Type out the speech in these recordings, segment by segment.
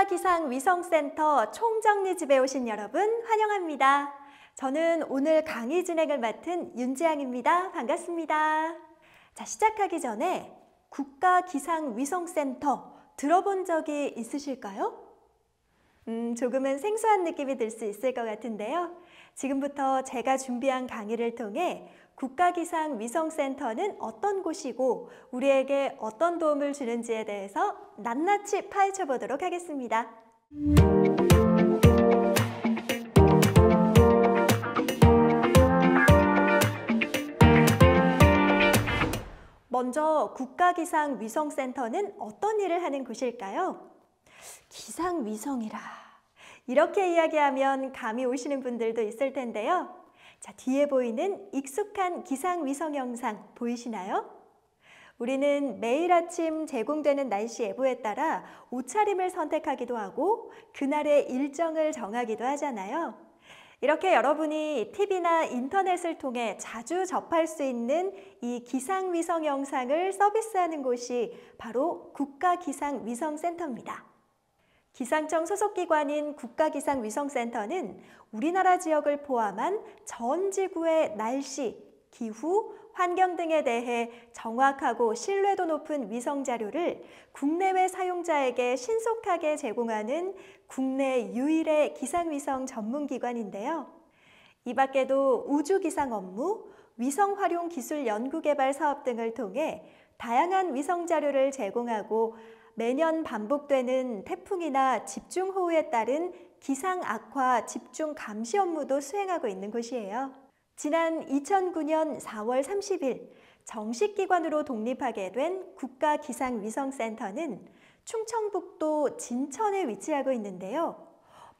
국가기상위성센터 총정리집에 오신 여러분 환영합니다. 저는 오늘 강의 진행을 맡은 윤지향입니다. 반갑습니다. 자, 시작하기 전에 국가기상위성센터 들어본 적이 있으실까요? 조금은 생소한 느낌이 들 수 있을 것 같은데요. 지금부터 제가 준비한 강의를 통해 국가기상위성센터는 어떤 곳이고 우리에게 어떤 도움을 주는지에 대해서 낱낱이 파헤쳐 보도록 하겠습니다. 먼저 국가기상위성센터는 어떤 일을 하는 곳일까요? 기상위성이라 이렇게 이야기하면 감이 오시는 분들도 있을 텐데요. 자, 뒤에 보이는 익숙한 기상위성 영상 보이시나요? 우리는 매일 아침 제공되는 날씨 예보에 따라 옷차림을 선택하기도 하고 그날의 일정을 정하기도 하잖아요. 이렇게 여러분이 TV나 인터넷을 통해 자주 접할 수 있는 이 기상위성 영상을 서비스하는 곳이 바로 국가기상위성센터입니다. 기상청 소속기관인 국가기상위성센터는 우리나라 지역을 포함한 전 지구의 날씨, 기후, 환경 등에 대해 정확하고 신뢰도 높은 위성 자료를 국내외 사용자에게 신속하게 제공하는 국내 유일의 기상위성 전문기관인데요. 이 밖에도 우주기상 업무, 위성 활용 기술 연구개발 사업 등을 통해 다양한 위성 자료를 제공하고 매년 반복되는 태풍이나 집중호우에 따른 기상 악화 집중 감시 업무도 수행하고 있는 곳이에요. 지난 2009년 4월 30일 정식 기관으로 독립하게 된 국가기상위성센터는 충청북도 진천에 위치하고 있는데요.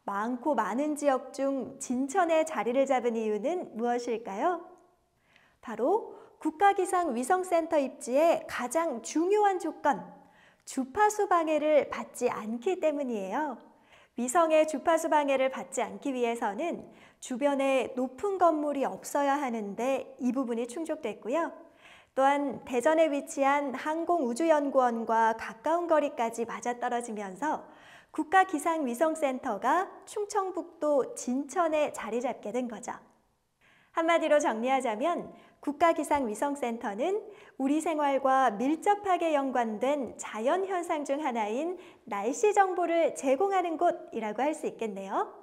많고 많은 지역 중 진천에 자리를 잡은 이유는 무엇일까요? 바로 국가기상위성센터 입지의 가장 중요한 조건, 주파수 방해를 받지 않기 때문이에요. 위성의 주파수 방해를 받지 않기 위해서는 주변에 높은 건물이 없어야 하는데 이 부분이 충족됐고요. 또한 대전에 위치한 항공우주연구원과 가까운 거리까지 맞아떨어지면서 국가기상위성센터가 충청북도 진천에 자리 잡게 된 거죠. 한마디로 정리하자면 국가기상위성센터는 우리 생활과 밀접하게 연관된 자연현상 중 하나인 날씨 정보를 제공하는 곳이라고 할 수 있겠네요.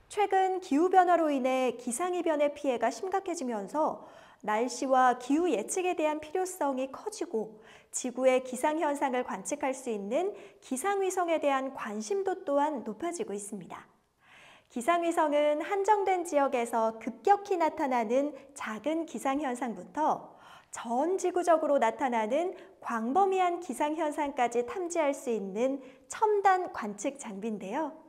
최근 기후변화로 인해 기상이변의 피해가 심각해지면서 날씨와 기후 예측에 대한 필요성이 커지고 지구의 기상현상을 관측할 수 있는 기상위성에 대한 관심도 또한 높아지고 있습니다. 기상위성은 한정된 지역에서 급격히 나타나는 작은 기상현상부터 전 지구적으로 나타나는 광범위한 기상현상까지 탐지할 수 있는 첨단 관측 장비인데요.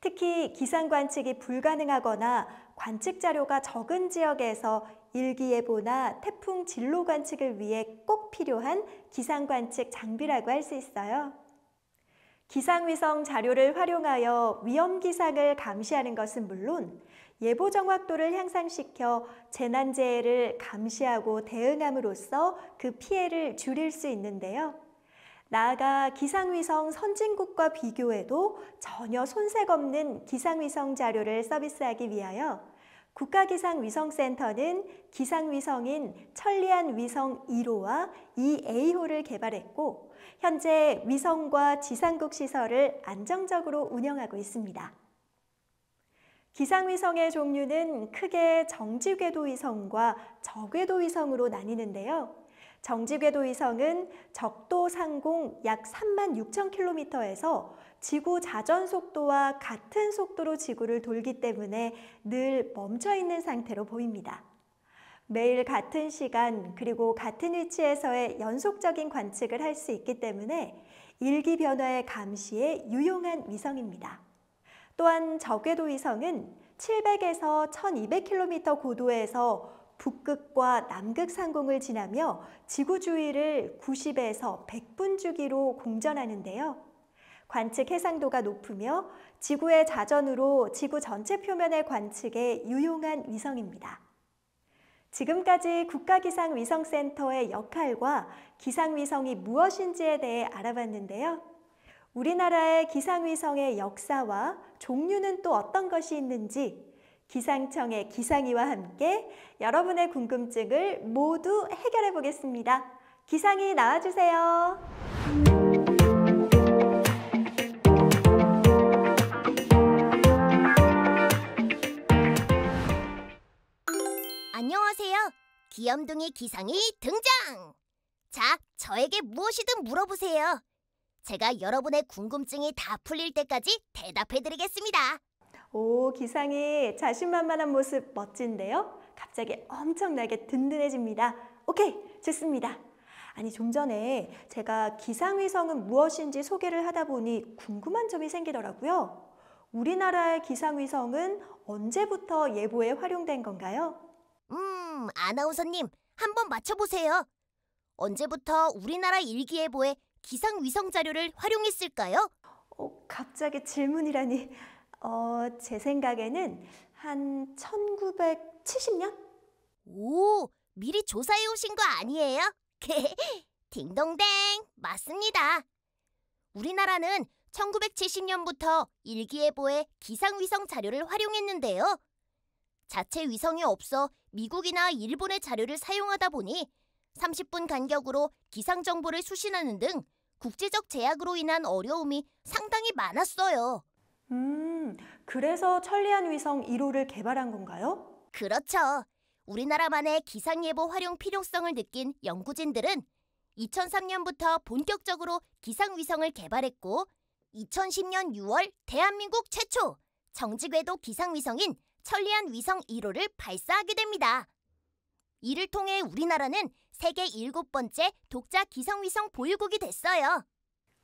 특히 기상 관측이 불가능하거나 관측 자료가 적은 지역에서 일기예보나 태풍 진로 관측을 위해 꼭 필요한 기상 관측 장비라고 할 수 있어요. 기상위성 자료를 활용하여 위험기상을 감시하는 것은 물론 예보 정확도를 향상시켜 재난재해를 감시하고 대응함으로써 그 피해를 줄일 수 있는데요. 나아가 기상위성 선진국과 비교해도 전혀 손색 없는 기상위성 자료를 서비스하기 위하여 국가기상위성센터는 기상위성인 천리안 위성 1호와 2A호를 개발했고 현재 위성과 지상국 시설을 안정적으로 운영하고 있습니다. 기상위성의 종류는 크게 정지궤도위성과 저궤도위성으로 나뉘는데요. 정지궤도위성은 적도 상공 약 36,000km에서 지구 자전 속도와 같은 속도로 지구를 돌기 때문에 늘 멈춰 있는 상태로 보입니다. 매일 같은 시간 그리고 같은 위치에서의 연속적인 관측을 할 수 있기 때문에 일기 변화의 감시에 유용한 위성입니다. 또한 저궤도위성은 700에서 1200km 고도에서 북극과 남극 상공을 지나며 지구 주위를 90에서 100분 주기로 공전하는데요. 관측 해상도가 높으며 지구의 자전으로 지구 전체 표면의 관측에 유용한 위성입니다. 지금까지 국가기상위성센터의 역할과 기상위성이 무엇인지에 대해 알아봤는데요. 우리나라의 기상위성의 역사와 종류는 또 어떤 것이 있는지 기상청의 기상이와 함께 여러분의 궁금증을 모두 해결해 보겠습니다. 기상이 나와주세요. 안녕하세요. 귀염둥이 기상이 등장! 자, 저에게 무엇이든 물어보세요. 제가 여러분의 궁금증이 다 풀릴 때까지 대답해드리겠습니다. 오, 기상이 자신만만한 모습 멋진데요? 갑자기 엄청나게 든든해집니다. 오케이, 좋습니다. 아니, 좀 전에 제가 기상위성은 무엇인지 소개를 하다 보니 궁금한 점이 생기더라고요. 우리나라의 기상위성은 언제부터 예보에 활용된 건가요? 아나운서님, 한번 맞춰보세요. 언제부터 우리나라 일기예보에 기상위성 자료를 활용했을까요? 갑자기 질문이라니. 제 생각에는 한 1970년? 오, 미리 조사해 오신 거 아니에요? 딩동댕, 맞습니다. 우리나라는 1970년부터 일기예보에 기상위성 자료를 활용했는데요. 자체 위성이 없어 미국이나 일본의 자료를 사용하다 보니 30분 간격으로 기상 정보를 수신하는 등 국제적 제약으로 인한 어려움이 상당히 많았어요. 그래서 천리안 위성 1호를 개발한 건가요? 그렇죠. 우리나라만의 기상예보 활용 필요성을 느낀 연구진들은 2003년부터 본격적으로 기상위성을 개발했고 2010년 6월 대한민국 최초 정지궤도 기상위성인 천리안 위성 1호를 발사하게 됩니다. 이를 통해 우리나라는 세계 7번째 독자 기상위성 보유국이 됐어요.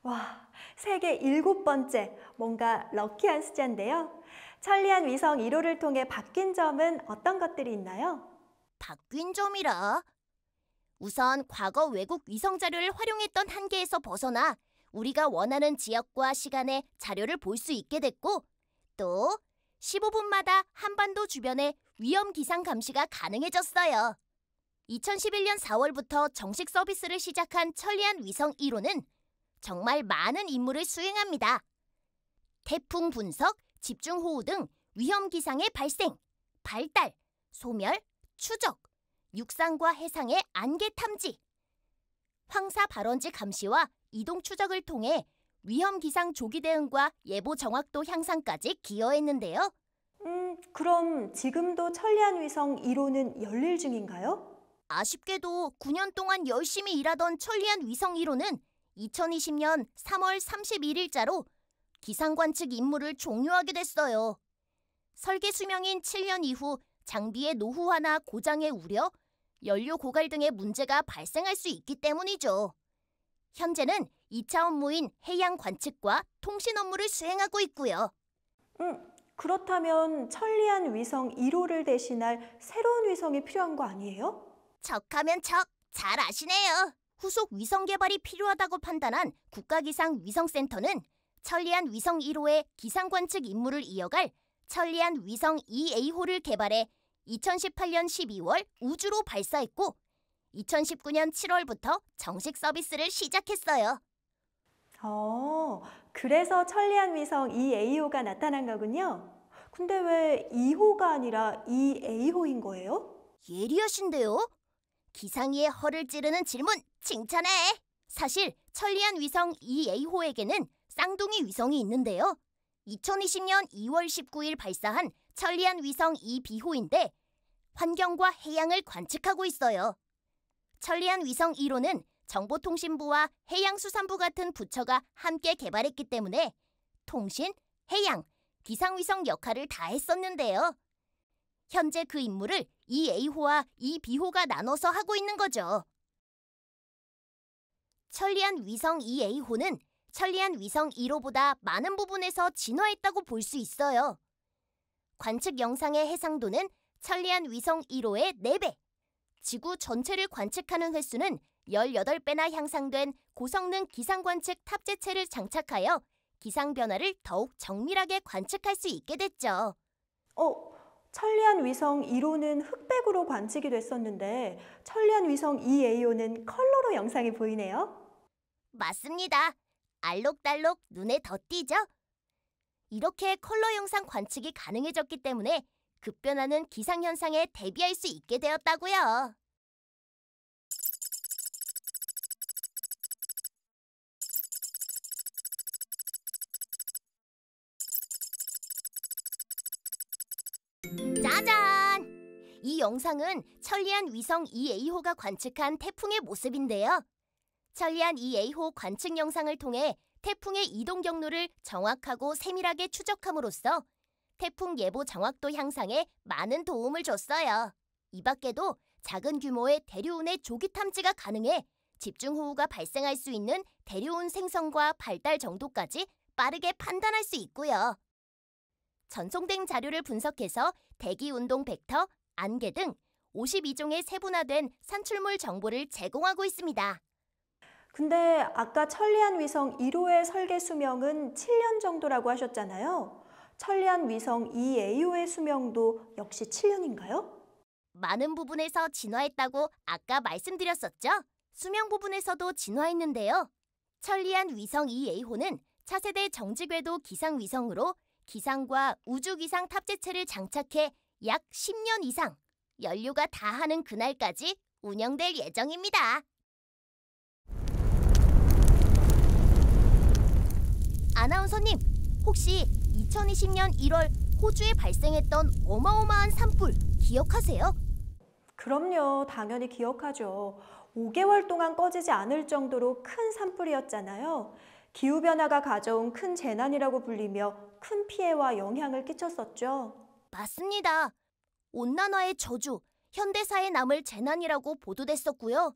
와, 세계 7번째, 뭔가 럭키한 숫자인데요. 천리안 위성 1호를 통해 바뀐 점은 어떤 것들이 있나요? 바뀐 점이라? 우선 과거 외국 위성 자료를 활용했던 한계에서 벗어나 우리가 원하는 지역과 시간에 자료를 볼 수 있게 됐고 또 15분마다 한반도 주변의 위험 기상 감시가 가능해졌어요. 2011년 4월부터 정식 서비스를 시작한 천리안 위성 1호는 정말 많은 임무를 수행합니다. 태풍 분석, 집중호우 등 위험 기상의 발생, 발달, 소멸, 추적, 육상과 해상의 안개 탐지, 황사 발원지 감시와 이동 추적을 통해 위험 기상 조기 대응과 예보 정확도 향상까지 기여했는데요. 그럼 지금도 천리안 위성 1호는 열릴 중인가요? 아쉽게도 9년 동안 열심히 일하던 천리안 위성 1호는 2020년 3월 31일자로 기상 관측 임무를 종료하게 됐어요. 설계 수명인 7년 이후 장비의 노후화나 고장의 우려, 연료 고갈 등의 문제가 발생할 수 있기 때문이죠. 현재는 2차 업무인 해양 관측과 통신 업무를 수행하고 있고요. 그렇다면 천리안 위성 1호를 대신할 새로운 위성이 필요한 거 아니에요? 척하면 척, 잘 아시네요. 후속 위성 개발이 필요하다고 판단한 국가기상위성센터는 천리안 위성 1호의 기상 관측 임무를 이어갈 천리안 위성 2A호를 개발해 2018년 12월 우주로 발사했고 2019년 7월부터 정식 서비스를 시작했어요. 그래서 천리안 위성 2A호가 나타난 거군요. 근데 왜 2호가 아니라 2A호인 거예요? 예리하신데요? 기상이의 허를 찌르는 질문 칭찬해! 사실 천리안 위성 2A호에게는 쌍둥이 위성이 있는데요. 2020년 2월 19일 발사한 천리안 위성 2B호인데 환경과 해양을 관측하고 있어요. 천리안 위성 1호는 정보통신부와 해양수산부 같은 부처가 함께 개발했기 때문에 통신, 해양, 기상위성 역할을 다 했었는데요. 현재 그 임무를 2A호와 2B호가 나눠서 하고 있는 거죠. 천리안 위성 2A호는 천리안 위성 1호보다 많은 부분에서 진화했다고 볼 수 있어요. 관측 영상의 해상도는 천리안 위성 1호의 4배, 지구 전체를 관측하는 횟수는 18배나 향상된 고성능 기상관측 탑재체를 장착하여 기상 변화를 더욱 정밀하게 관측할 수 있게 됐죠. 천리안 위성 1호는 흑백으로 관측이 됐었는데 천리안 위성 2AO는 컬러로 영상이 보이네요. 맞습니다. 알록달록 눈에 더 띄죠? 이렇게 컬러 영상 관측이 가능해졌기 때문에 급변하는 기상현상에 대비할 수 있게 되었다고요. 짜잔! 이 영상은 천리안 위성 2A호가 관측한 태풍의 모습인데요. 천리안 2A호 관측 영상을 통해 태풍의 이동 경로를 정확하고 세밀하게 추적함으로써 태풍 예보 정확도 향상에 많은 도움을 줬어요. 이 밖에도 작은 규모의 대류운의 조기 탐지가 가능해 집중호우가 발생할 수 있는 대류운 생성과 발달 정도까지 빠르게 판단할 수 있고요. 전송된 자료를 분석해서 대기 운동 벡터, 안개 등 52종의 세분화된 산출물 정보를 제공하고 있습니다. 근데 아까 천리안 위성 1호의 설계 수명은 7년 정도라고 하셨잖아요. 천리안 위성 2AO의 수명도 역시 7년인가요? 많은 부분에서 진화했다고 아까 말씀드렸었죠? 수명 부분에서도 진화했는데요. 천리안 위성 2A호는 차세대 정지궤도 기상 위성으로 기상과 우주기상 탑재체를 장착해 약 10년 이상 연료가 다하는 그날까지 운영될 예정입니다. 아나운서님, 혹시 2020년 1월 호주에 발생했던 어마어마한 산불 기억하세요? 그럼요, 당연히 기억하죠. 5개월 동안 꺼지지 않을 정도로 큰 산불이었잖아요. 기후변화가 가져온 큰 재난이라고 불리며 큰 피해와 영향을 끼쳤었죠. 맞습니다. 온난화의 저주, 현대사에 남을 재난이라고 보도됐었고요.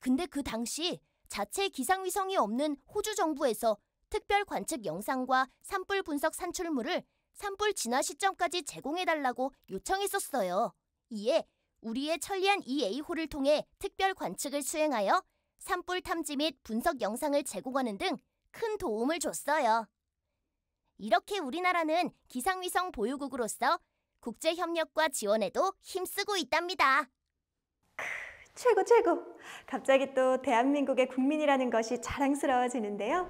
근데 그 당시 자체 기상위성이 없는 호주 정부에서 특별 관측 영상과 산불 분석 산출물을 산불 진화 시점까지 제공해달라고 요청했었어요. 이에 우리의 천리안 2A호를 통해 특별 관측을 수행하여 산불 탐지 및 분석 영상을 제공하는 등 큰 도움을 줬어요. 이렇게 우리나라는 기상위성 보유국으로서 국제협력과 지원에도 힘쓰고 있답니다. 최고 최고! 갑자기 또 대한민국의 국민이라는 것이 자랑스러워지는데요.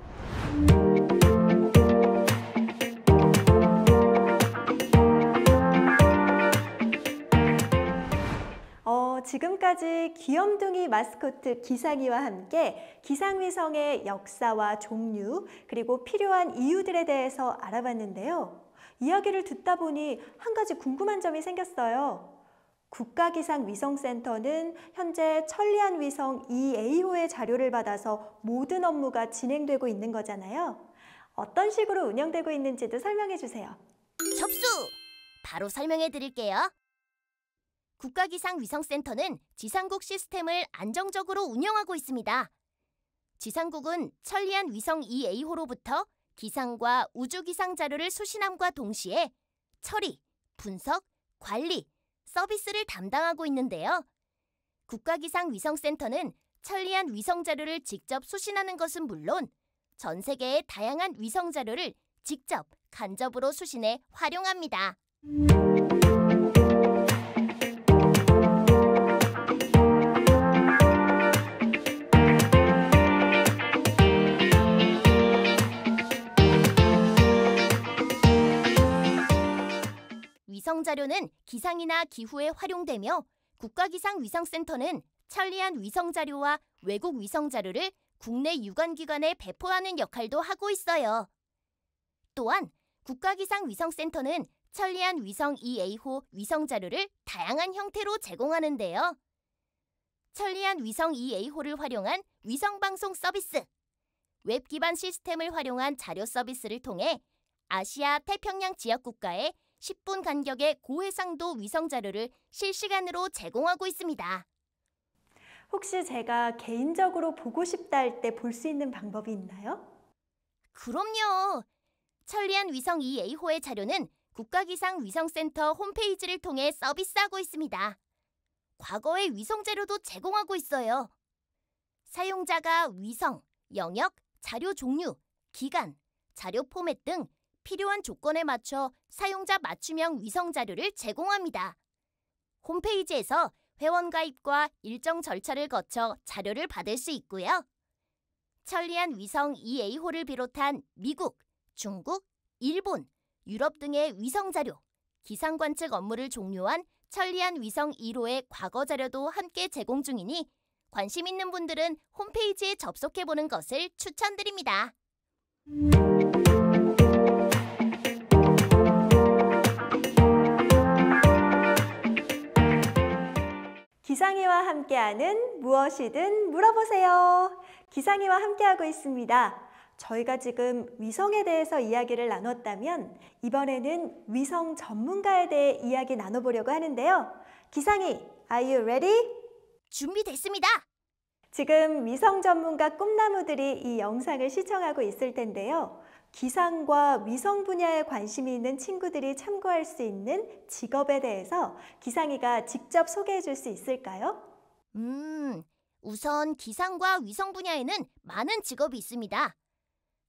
지금까지 귀염둥이 마스코트 기상이와 함께 기상위성의 역사와 종류, 그리고 필요한 이유들에 대해서 알아봤는데요. 이야기를 듣다 보니 한 가지 궁금한 점이 생겼어요. 국가기상위성센터는 현재 천리안 위성 2A호의 자료를 받아서 모든 업무가 진행되고 있는 거잖아요. 어떤 식으로 운영되고 있는지도 설명해 주세요. 접수! 바로 설명해 드릴게요. 국가기상위성센터는 지상국 시스템을 안정적으로 운영하고 있습니다. 지상국은 천리안 위성 2A호로부터 기상과 우주기상 자료를 수신함과 동시에 처리, 분석, 관리, 서비스를 담당하고 있는데요. 국가기상위성센터는 천리안 위성 자료를 직접 수신하는 것은 물론 전 세계의 다양한 위성 자료를 직접 간접으로 수신해 활용합니다. 위성 자료는 기상이나 기후에 활용되며 국가기상위성센터는 천리안 위성 자료와 외국 위성 자료를 국내 유관기관에 배포하는 역할도 하고 있어요. 또한 국가기상위성센터는 천리안 위성 2A호 위성 자료를 다양한 형태로 제공하는데요. 천리안 위성 2A호를 활용한 위성방송 서비스, 웹 기반 시스템을 활용한 자료 서비스를 통해 아시아 태평양 지역 국가에 10분 간격의 고해상도 위성 자료를 실시간으로 제공하고 있습니다. 혹시 제가 개인적으로 보고 싶다 할 때 볼 수 있는 방법이 있나요? 그럼요. 천리안 위성 2A호의 자료는 국가기상위성센터 홈페이지를 통해 서비스하고 있습니다. 과거의 위성 자료도 제공하고 있어요. 사용자가 위성, 영역, 자료 종류, 기간, 자료 포맷 등 필요한 조건에 맞춰 사용자 맞춤형 위성 자료를 제공합니다. 홈페이지에서 회원 가입과 일정 절차를 거쳐 자료를 받을 수 있고요. 천리안 위성 EA호를 비롯한 미국, 중국, 일본, 유럽 등의 위성 자료, 기상 관측 업무를 종료한 천리안 위성 1호의 과거 자료도 함께 제공 중이니 관심 있는 분들은 홈페이지에 접속해보는 것을 추천드립니다. 기상이와 함께하는 무엇이든 물어보세요. 기상이와 함께하고 있습니다. 저희가 지금 위성에 대해서 이야기를 나눴다면 이번에는 위성 전문가에 대해 이야기 나눠보려고 하는데요. 기상이, are you ready? 준비됐습니다. 지금 위성 전문가 꿈나무들이 이 영상을 시청하고 있을 텐데요. 기상과 위성 분야에 관심이 있는 친구들이 참고할 수 있는 직업에 대해서 기상이가 직접 소개해 줄 수 있을까요? 우선 기상과 위성 분야에는 많은 직업이 있습니다.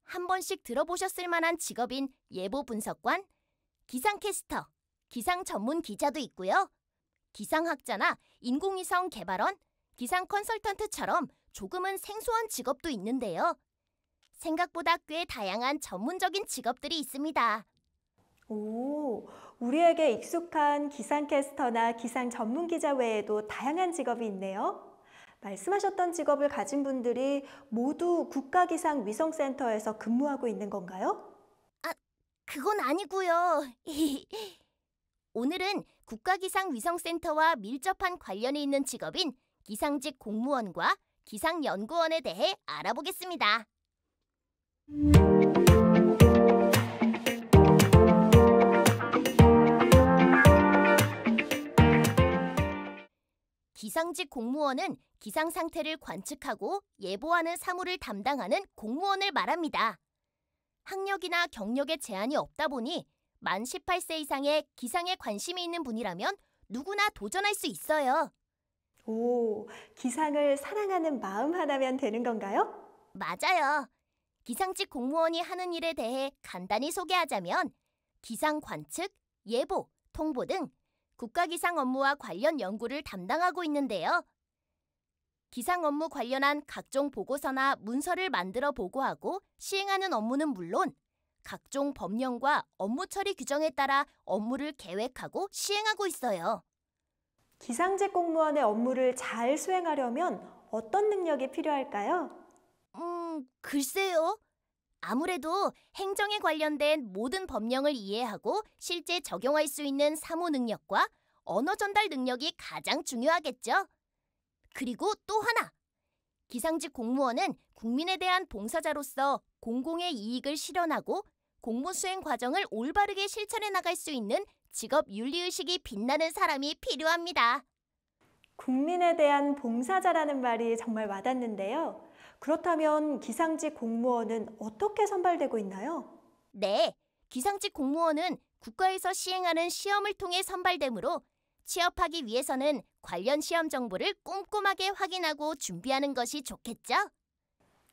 한 번씩 들어보셨을 만한 직업인 예보 분석관, 기상캐스터, 기상 전문 기자도 있고요. 기상학자나 인공위성 개발원, 기상 컨설턴트처럼 조금은 생소한 직업도 있는데요. 생각보다 꽤 다양한 전문적인 직업들이 있습니다. 오, 우리에게 익숙한 기상캐스터나 기상 전문 기자 외에도 다양한 직업이 있네요. 말씀하셨던 직업을 가진 분들이 모두 국가기상위성센터에서 근무하고 있는 건가요? 그건 아니고요. 오늘은 국가기상위성센터와 밀접한 관련이 있는 직업인 기상직 공무원과 기상연구원에 대해 알아보겠습니다. 기상직 공무원은 기상 상태를 관측하고 예보하는 사무를 담당하는 공무원을 말합니다. 학력이나 경력에 제한이 없다 보니 만 18세 이상의 기상에 관심이 있는 분이라면 누구나 도전할 수 있어요. 오, 기상을 사랑하는 마음 하나면 되는 건가요? 맞아요. 기상직 공무원이 하는 일에 대해 간단히 소개하자면 기상 관측, 예보, 통보 등 국가기상 업무와 관련 연구를 담당하고 있는데요. 기상 업무 관련한 각종 보고서나 문서를 만들어 보고하고 시행하는 업무는 물론 각종 법령과 업무 처리 규정에 따라 업무를 계획하고 시행하고 있어요. 기상직 공무원의 업무를 잘 수행하려면 어떤 능력이 필요할까요? 글쎄요. 아무래도 행정에 관련된 모든 법령을 이해하고 실제 적용할 수 있는 사무 능력과 언어 전달 능력이 가장 중요하겠죠. 그리고 또 하나, 기상직 공무원은 국민에 대한 봉사자로서 공공의 이익을 실현하고 공무 수행 과정을 올바르게 실천해 나갈 수 있는 직업 윤리의식이 빛나는 사람이 필요합니다. 국민에 대한 봉사자라는 말이 정말 와닿는데요. 그렇다면 기상직 공무원은 어떻게 선발되고 있나요? 네, 기상직 공무원은 국가에서 시행하는 시험을 통해 선발되므로 취업하기 위해서는 관련 시험 정보를 꼼꼼하게 확인하고 준비하는 것이 좋겠죠?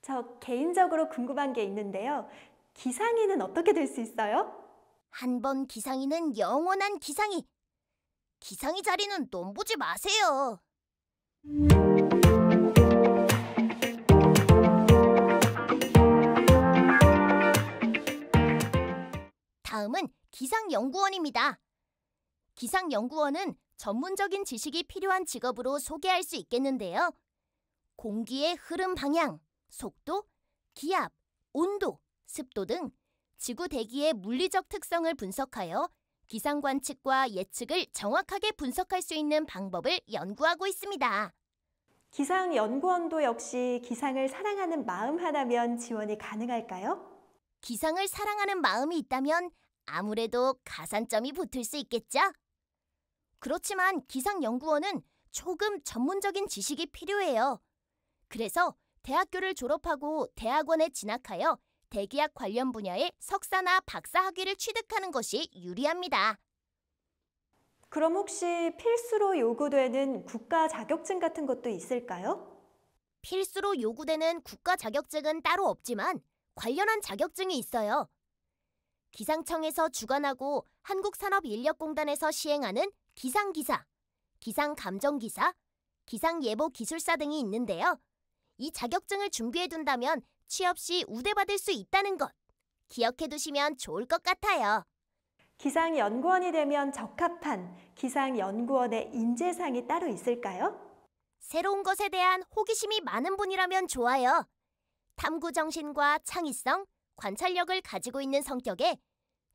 저 개인적으로 궁금한 게 있는데요. 기상이는 어떻게 될 수 있어요? 한 번 기상이는 영원한 기상이. 기상이 자리는 넘보지 마세요. 다음은 기상연구원입니다. 기상연구원은 전문적인 지식이 필요한 직업으로 소개할 수 있겠는데요. 공기의 흐름 방향, 속도, 기압, 온도, 습도 등 지구 대기의 물리적 특성을 분석하여 기상 관측과 예측을 정확하게 분석할 수 있는 방법을 연구하고 있습니다. 기상연구원도 역시 기상을 사랑하는 마음 하나면 지원이 가능할까요? 기상을 사랑하는 마음이 있다면 아무래도 가산점이 붙을 수 있겠죠? 그렇지만 기상연구원은 조금 전문적인 지식이 필요해요. 그래서 대학교를 졸업하고 대학원에 진학하여 대기학 관련 분야의 석사나 박사 학위를 취득하는 것이 유리합니다. 그럼 혹시 필수로 요구되는 국가 자격증 같은 것도 있을까요? 필수로 요구되는 국가 자격증은 따로 없지만 관련한 자격증이 있어요. 기상청에서 주관하고 한국산업인력공단에서 시행하는 기상기사, 기상감정기사, 기상예보기술사 등이 있는데요. 이 자격증을 준비해둔다면 취업 시 우대받을 수 있다는 것 기억해두시면 좋을 것 같아요. 기상연구원이 되면 적합한 기상연구원의 인재상이 따로 있을까요? 새로운 것에 대한 호기심이 많은 분이라면 좋아요. 탐구정신과 창의성, 관찰력을 가지고 있는 성격에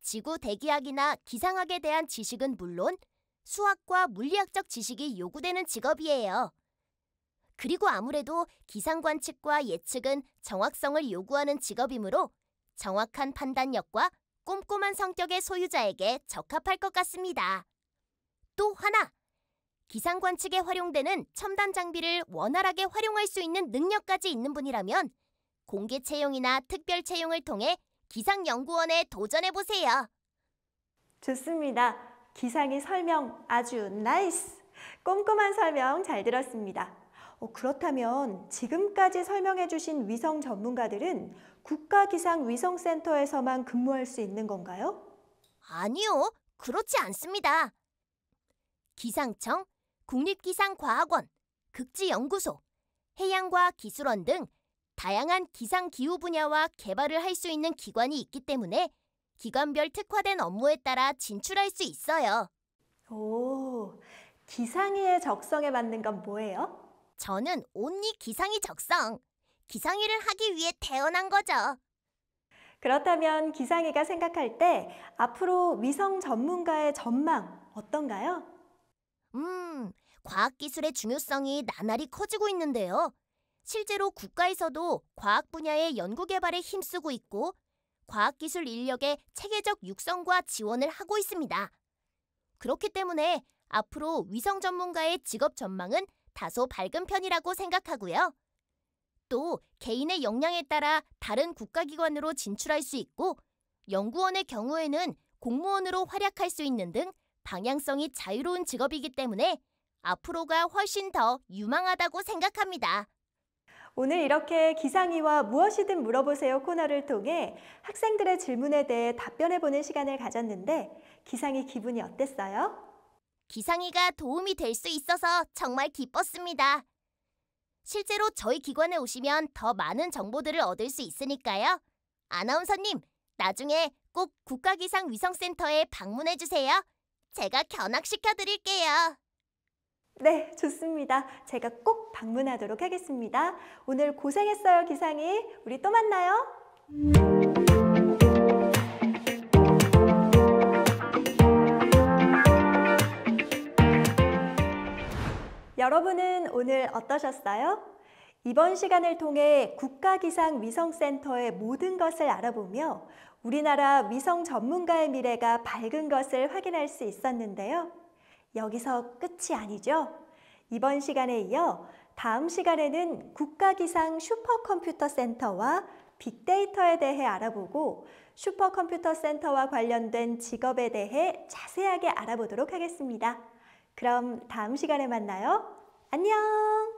지구 대기학이나 기상학에 대한 지식은 물론 수학과 물리학적 지식이 요구되는 직업이에요. 그리고 아무래도 기상 관측과 예측은 정확성을 요구하는 직업이므로 정확한 판단력과 꼼꼼한 성격의 소유자에게 적합할 것 같습니다. 또 하나, 기상 관측에 활용되는 첨단 장비를 원활하게 활용할 수 있는 능력까지 있는 분이라면 공개 채용이나 특별 채용을 통해 기상연구원에 도전해보세요. 좋습니다. 기상이 설명 아주 나이스! 꼼꼼한 설명 잘 들었습니다. 그렇다면 지금까지 설명해 주신 위성 전문가들은 국가기상위성센터에서만 근무할 수 있는 건가요? 아니요, 그렇지 않습니다. 기상청, 국립기상과학원, 극지연구소, 해양과학기술원 등 다양한 기상기후 분야와 개발을 할 수 있는 기관이 있기 때문에 기관별 특화된 업무에 따라 진출할 수 있어요. 오, 기상위의 적성에 맞는 건 뭐예요? 저는 온리 기상이 적성, 기상일을 하기 위해 태어난 거죠. 그렇다면 기상위가 생각할 때 앞으로 위성 전문가의 전망 어떤가요? 과학기술의 중요성이 나날이 커지고 있는데요. 실제로 국가에서도 과학 분야의 연구개발에 힘쓰고 있고 과학기술 인력의 체계적 육성과 지원을 하고 있습니다. 그렇기 때문에 앞으로 위성 전문가의 직업 전망은 다소 밝은 편이라고 생각하고요. 또 개인의 역량에 따라 다른 국가기관으로 진출할 수 있고 연구원의 경우에는 공무원으로 활약할 수 있는 등 방향성이 자유로운 직업이기 때문에 앞으로가 훨씬 더 유망하다고 생각합니다. 오늘 이렇게 기상위와 무엇이든 물어보세요 코너를 통해 학생들의 질문에 대해 답변해보는 시간을 가졌는데 기상위 기분이 어땠어요? 기상위가 도움이 될 수 있어서 정말 기뻤습니다. 실제로 저희 기관에 오시면 더 많은 정보들을 얻을 수 있으니까요. 아나운서님, 나중에 꼭 국가기상위성센터에 방문해주세요. 제가 견학시켜드릴게요. 네, 좋습니다. 제가 꼭 방문하도록 하겠습니다. 오늘 고생했어요, 기상위. 우리 또 만나요. 여러분은 오늘 어떠셨어요? 이번 시간을 통해 국가기상위성센터의 모든 것을 알아보며 우리나라 위성 전문가의 미래가 밝은 것을 확인할 수 있었는데요. 여기서 끝이 아니죠. 이번 시간에 이어 다음 시간에는 국가기상 슈퍼컴퓨터 센터와 빅데이터에 대해 알아보고 슈퍼컴퓨터 센터와 관련된 직업에 대해 자세하게 알아보도록 하겠습니다. 그럼 다음 시간에 만나요. 안녕!